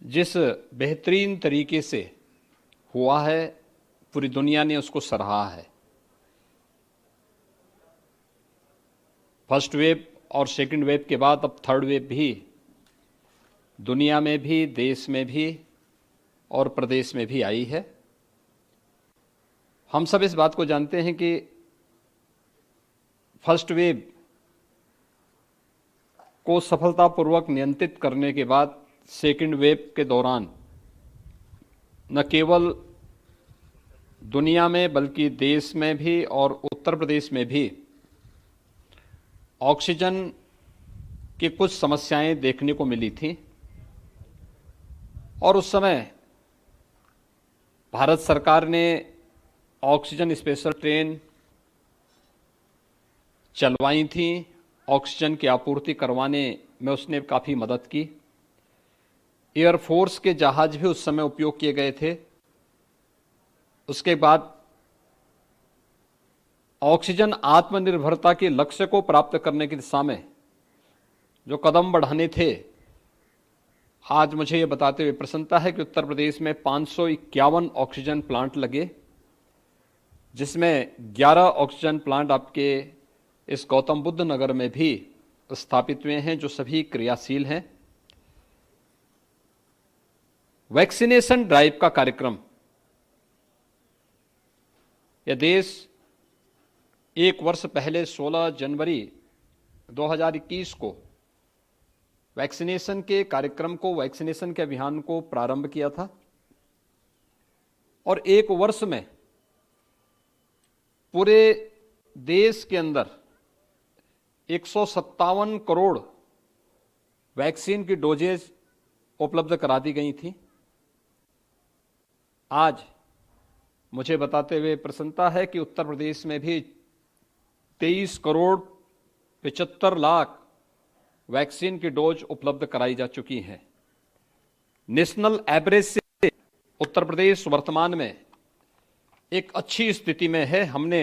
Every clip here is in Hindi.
जिस बेहतरीन तरीके से हुआ है, पूरी दुनिया ने उसको सराहा है। फर्स्ट वेव और सेकंड वेव के बाद अब थर्ड वेव भी दुनिया में भी, देश में भी और प्रदेश में भी आई है। हम सब इस बात को जानते हैं कि फर्स्ट वेव को सफलतापूर्वक नियंत्रित करने के बाद सेकंड वेव के दौरान न केवल दुनिया में बल्कि देश में भी और उत्तर प्रदेश में भी ऑक्सीजन की कुछ समस्याएं देखने को मिली थी और उस समय भारत सरकार ने ऑक्सीजन स्पेशल ट्रेन चलवाई थी। ऑक्सीजन की आपूर्ति करवाने में उसने काफ़ी मदद की। एयरफोर्स के जहाज भी उस समय उपयोग किए गए थे। उसके बाद ऑक्सीजन आत्मनिर्भरता के लक्ष्य को प्राप्त करने की दिशा में जो कदम बढ़ाने थे, आज मुझे ये बताते हुए प्रसन्नता है कि उत्तर प्रदेश में 551 ऑक्सीजन प्लांट लगे, जिसमें 11 ऑक्सीजन प्लांट आपके इस गौतम बुद्ध नगर में भी स्थापित हुए हैं, जो सभी क्रियाशील हैं। वैक्सीनेशन ड्राइव का कार्यक्रम यह देश एक वर्ष पहले 16 जनवरी 2021 को वैक्सीनेशन के कार्यक्रम को, वैक्सीनेशन के अभियान को प्रारंभ किया था और एक वर्ष में पूरे देश के अंदर 157 करोड़ वैक्सीन की डोजेज उपलब्ध करा दी गई थी। आज मुझे बताते हुए प्रसन्नता है कि उत्तर प्रदेश में भी 23 करोड़ 75 लाख वैक्सीन की डोज उपलब्ध कराई जा चुकी हैं। नेशनल एवरेज से उत्तर प्रदेश वर्तमान में एक अच्छी स्थिति में है। हमने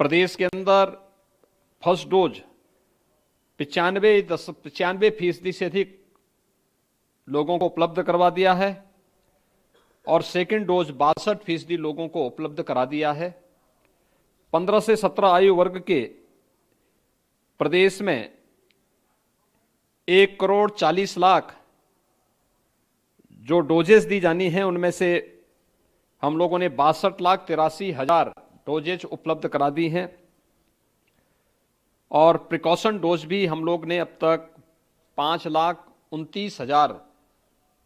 प्रदेश के अंदर फर्स्ट डोज 95% से अधिक लोगों को उपलब्ध करवा दिया है और सेकंड डोज 62% लोगों को उपलब्ध करा दिया है। 15 से 17 आयु वर्ग के प्रदेश में 1 करोड़ 40 लाख जो डोजेस दी जानी हैं, उनमें से हम लोगों ने 62,83,000 डोजेज उपलब्ध करा दी हैं और प्रिकॉशन डोज भी हम लोग ने अब तक 5,29,000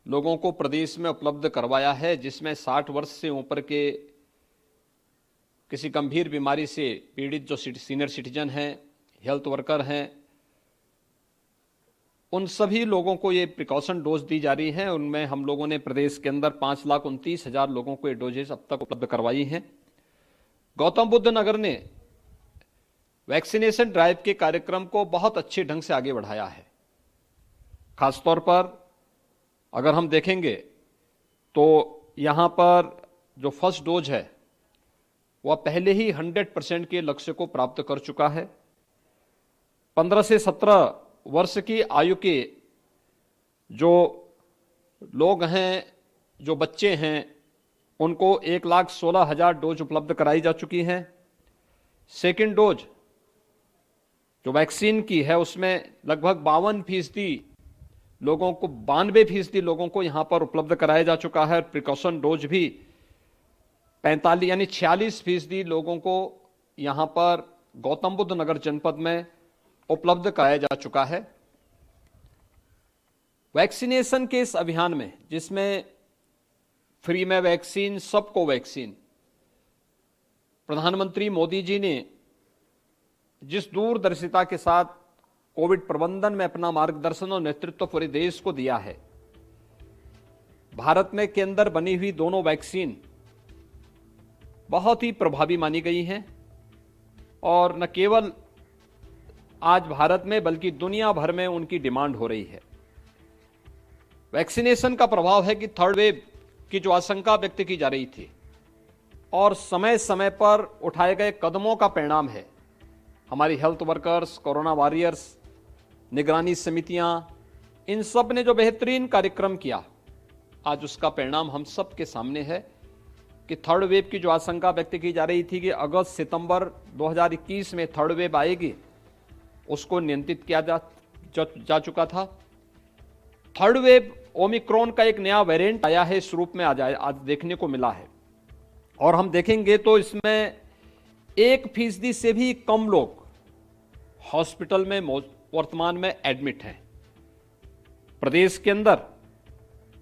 लोगों को प्रदेश में उपलब्ध करवाया है, जिसमें 60 वर्ष से ऊपर के किसी गंभीर बीमारी से पीड़ित जो सीनियर सिटीजन हैं, हेल्थ वर्कर हैं, उन सभी लोगों को ये प्रिकॉशन डोज दी जा रही है। उनमें हम लोगों ने प्रदेश के अंदर 5,29,000 लोगों को ये डोजेस अब तक उपलब्ध करवाई हैं। गौतम बुद्ध नगर ने वैक्सीनेशन ड्राइव के कार्यक्रम को बहुत अच्छे ढंग से आगे बढ़ाया है। खासतौर पर अगर हम देखेंगे तो यहां पर जो फर्स्ट डोज है वह पहले ही 100% के लक्ष्य को प्राप्त कर चुका है। 15 से 17 वर्ष की आयु के जो लोग हैं, जो बच्चे हैं, उनको 1,16,000 डोज उपलब्ध कराई जा चुकी हैं। सेकेंड डोज जो वैक्सीन की है उसमें लगभग 52% लोगों को 92% लोगों को यहां पर उपलब्ध कराया जा चुका है। प्रिकॉशन डोज भी 45 यानी 46% लोगों को यहां पर गौतम बुद्ध नगर जनपद में उपलब्ध कराया जा चुका है। वैक्सीनेशन के इस अभियान में, जिसमें फ्री में वैक्सीन, सबको वैक्सीन, प्रधानमंत्री मोदी जी ने जिस दूरदर्शिता के साथ कोविड प्रबंधन में अपना मार्गदर्शन और नेतृत्व पूरे देश को दिया है, भारत में के अंदर बनी हुई दोनों वैक्सीन बहुत ही प्रभावी मानी गई हैं और न केवल आज भारत में बल्कि दुनिया भर में उनकी डिमांड हो रही है। वैक्सीनेशन का प्रभाव है कि थर्ड वेव की जो आशंका व्यक्त की जा रही थी और समय समय पर उठाए गए कदमों का परिणाम है। हमारी हेल्थ वर्कर्स, कोरोना वॉरियर्स, निगरानी समितियां, इन सब ने जो बेहतरीन कार्यक्रम किया, आज उसका परिणाम हम सब के सामने है कि थर्ड वेव की जो आशंका व्यक्त की जा रही थी कि अगस्त सितंबर 2021 में थर्ड वेव आएगी, उसको नियंत्रित किया जा चुका था। थर्ड वेव ओमिक्रॉन का एक नया वेरिएंट आया है, इस रूप में आज देखने को मिला है। और हम देखेंगे तो इसमें 1% से भी कम लोग हॉस्पिटल में वर्तमान में एडमिट हैं। प्रदेश के अंदर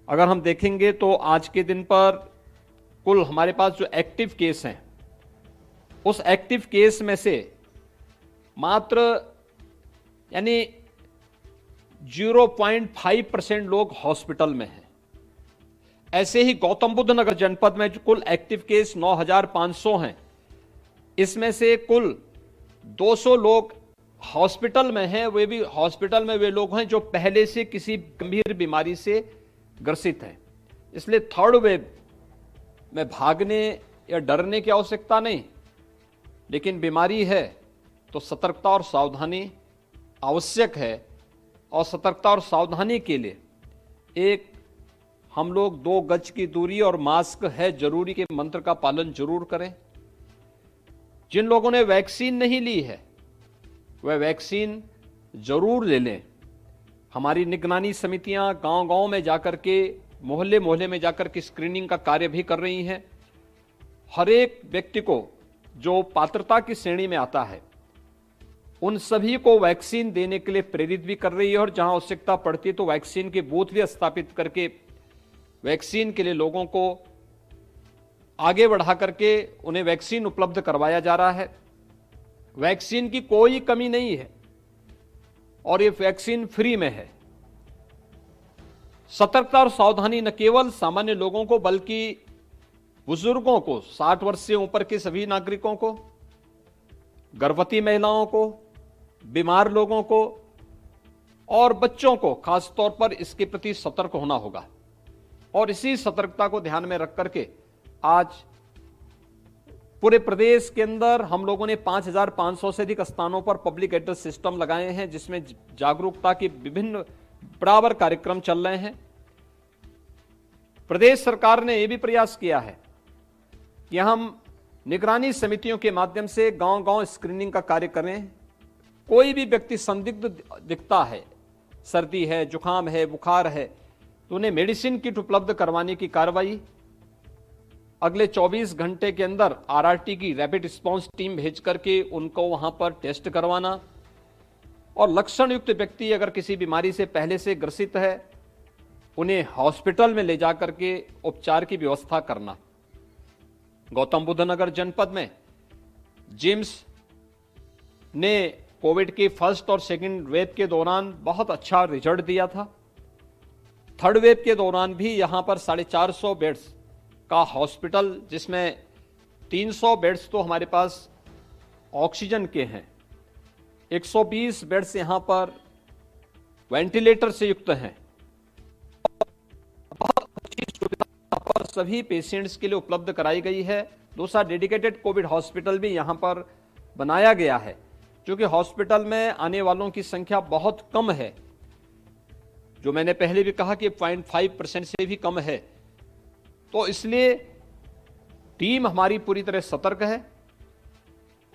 अगर हम देखेंगे तो आज के दिन पर कुल हमारे पास जो एक्टिव केस हैं, उस एक्टिव केस में से मात्र यानी 0.5% लोग हॉस्पिटल में हैं। ऐसे ही गौतम बुद्ध नगर जनपद में जो कुल एक्टिव केस 9,500 हैं, इसमें से कुल 200 लोग हॉस्पिटल में हैं। वे भी हॉस्पिटल में वे लोग हैं जो पहले से किसी गंभीर बीमारी से ग्रसित हैं। इसलिए थर्ड वेव में भागने या डरने की आवश्यकता नहीं, लेकिन बीमारी है तो सतर्कता और सावधानी आवश्यक है। और सतर्कता और सावधानी के लिए एक हम लोग 2 गज की दूरी और मास्क है जरूरी के मंत्र का पालन जरूर करें। जिन लोगों ने वैक्सीन नहीं ली है वह वैक्सीन जरूर ले लें। हमारी निगरानी समितियां गांव-गांव में जाकर के, मोहल्ले-मोहल्ले में जाकर के स्क्रीनिंग का कार्य भी कर रही हैं। हर एक व्यक्ति को जो पात्रता की श्रेणी में आता है, उन सभी को वैक्सीन देने के लिए प्रेरित भी कर रही है। और जहां आवश्यकता पड़ती है तो वैक्सीन के बूथ भी स्थापित करके वैक्सीन के लिए लोगों को आगे बढ़ा करके उन्हें वैक्सीन उपलब्ध करवाया जा रहा है। वैक्सीन की कोई कमी नहीं है और ये वैक्सीन फ्री में है। सतर्कता और सावधानी न केवल सामान्य लोगों को बल्कि बुजुर्गों को, 60 वर्ष से ऊपर के सभी नागरिकों को, गर्भवती महिलाओं को, बीमार लोगों को और बच्चों को खास तौर पर इसके प्रति सतर्क होना होगा। और इसी सतर्कता को ध्यान में रख करके आज पूरे प्रदेश के अंदर हम लोगों ने 5,500 से अधिक स्थानों पर पब्लिक एड्रेस सिस्टम लगाए हैं, जिसमें जागरूकता के विभिन्न बराबर कार्यक्रम चल रहे हैं। प्रदेश सरकार ने यह भी प्रयास किया है कि हम निगरानी समितियों के माध्यम से गांव-गांव स्क्रीनिंग का कार्य करें। कोई भी व्यक्ति संदिग्ध दिखता है, सर्दी है, जुकाम है, बुखार है, तो उन्हें मेडिसिन किट उपलब्ध करवाने की कार्रवाई अगले 24 घंटे के अंदर आरआरटी की रैपिड रिस्पांस टीम भेज करके उनको वहां पर टेस्ट करवाना। और लक्षण युक्त व्यक्ति अगर किसी बीमारी से पहले से ग्रसित है, उन्हें हॉस्पिटल में ले जाकर के उपचार की व्यवस्था करना। गौतम बुद्ध नगर जनपद में जिम्स ने कोविड के फर्स्ट और सेकंड वेव के दौरान बहुत अच्छा रिजल्ट दिया था। थर्ड वेव के दौरान भी यहां पर 450 बेड्स का हॉस्पिटल, जिसमें 300 बेड्स तो हमारे पास ऑक्सीजन के हैं, 120 बेड्स यहां पर वेंटिलेटर से युक्त हैं। बहुत अच्छी सुविधा पर सभी पेशेंट्स के लिए उपलब्ध कराई गई है। दूसरा, डेडिकेटेड कोविड हॉस्पिटल भी यहां पर बनाया गया है, क्योंकि हॉस्पिटल में आने वालों की संख्या बहुत कम है, जो मैंने पहले भी कहा कि 0.5% से भी कम है। तो इसलिए टीम हमारी पूरी तरह सतर्क है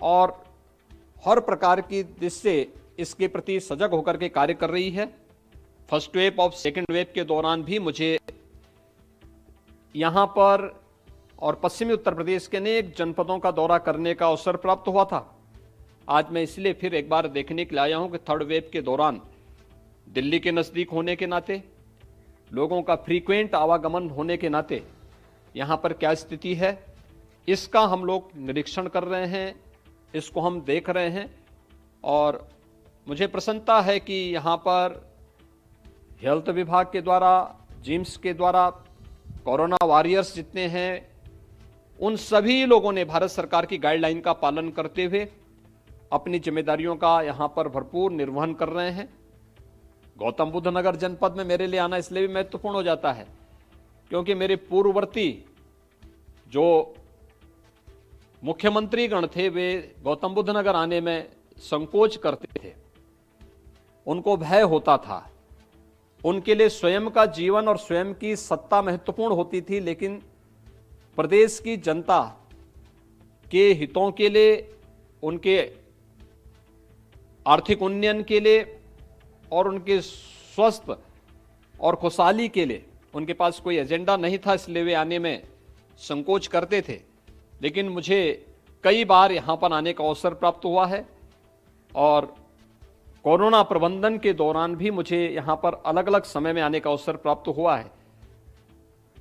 और हर प्रकार की दृष्टि से इसके प्रति सजग होकर के कार्य कर रही है। फर्स्ट वेव और सेकंड वेव के दौरान भी मुझे यहां पर और पश्चिमी उत्तर प्रदेश के अनेक जनपदों का दौरा करने का अवसर प्राप्त हुआ था। आज मैं इसलिए फिर एक बार देखने के लिए आया हूं कि थर्ड वेव के दौरान दिल्ली के नज़दीक होने के नाते, लोगों का फ्रीक्वेंट आवागमन होने के नाते यहाँ पर क्या स्थिति है, इसका हम लोग निरीक्षण कर रहे हैं, इसको हम देख रहे हैं। और मुझे प्रसन्नता है कि यहाँ पर हेल्थ विभाग के द्वारा, जिम्स के द्वारा, कोरोना वॉरियर्स जितने हैं, उन सभी लोगों ने भारत सरकार की गाइडलाइन का पालन करते हुए अपनी जिम्मेदारियों का यहाँ पर भरपूर निर्वहन कर रहे हैं। गौतम बुद्ध नगर जनपद में मेरे लिए आना इसलिए भी महत्वपूर्ण हो जाता है क्योंकि मेरे पूर्ववर्ती जो मुख्यमंत्री गण थे वे गौतम बुद्ध नगर आने में संकोच करते थे, उनको भय होता था, उनके लिए स्वयं का जीवन और स्वयं की सत्ता महत्वपूर्ण होती थी, लेकिन प्रदेश की जनता के हितों के लिए, उनके आर्थिक उन्नयन के लिए और उनके स्वस्थ और खुशहाली के लिए उनके पास कोई एजेंडा नहीं था, इसलिए वे आने में संकोच करते थे। लेकिन मुझे कई बार यहां पर आने का अवसर प्राप्त हुआ है और कोरोना प्रबंधन के दौरान भी मुझे यहां पर अलग अलग समय में आने का अवसर प्राप्त हुआ है।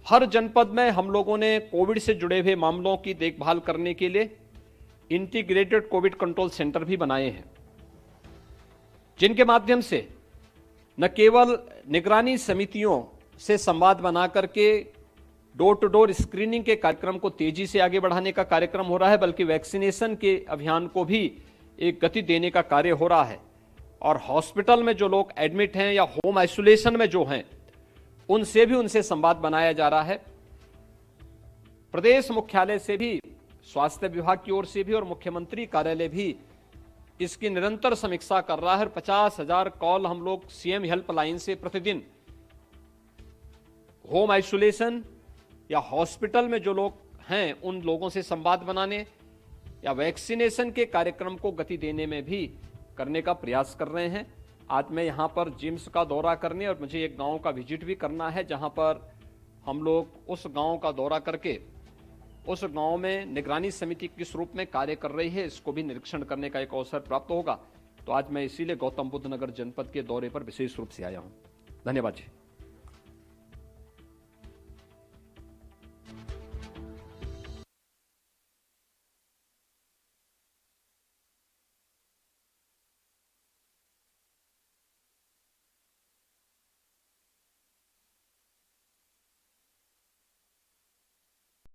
हर जनपद में हम लोगों ने कोविड से जुड़े हुए मामलों की देखभाल करने के लिए इंटीग्रेटेड कोविड कंट्रोल सेंटर भी बनाए हैं, जिनके माध्यम से न केवल निगरानी समितियों से संवाद बना करके डोर टू डोर स्क्रीनिंग के कार्यक्रम को तेजी से आगे बढ़ाने का कार्यक्रम हो रहा है, बल्कि वैक्सीनेशन के अभियान को भी एक गति देने का कार्य हो रहा है। और हॉस्पिटल में जो लोग एडमिट हैं या होम आइसोलेशन में जो हैं, उनसे संवाद बनाया जा रहा है। प्रदेश मुख्यालय से भी, स्वास्थ्य विभाग की ओर से भी और मुख्यमंत्री कार्यालय भी इसकी निरंतर समीक्षा कर रहा है। 50,000 कॉल हम लोग सीएम हेल्पलाइन से प्रतिदिन होम आइसोलेशन या हॉस्पिटल में जो लोग हैं उन लोगों से संवाद बनाने या वैक्सीनेशन के कार्यक्रम को गति देने में भी करने का प्रयास कर रहे हैं। आज मैं यहां पर जिम्स का दौरा करने और मुझे एक गांव का विजिट भी करना है, जहां पर हम लोग उस गांव का दौरा करके उस गांव में निगरानी समिति किस रूप में कार्य कर रही है, इसको भी निरीक्षण करने का एक अवसर प्राप्त होगा। तो आज मैं इसीलिए गौतम बुद्ध नगर जनपद के दौरे पर विशेष रूप से आया हूं। धन्यवाद जी।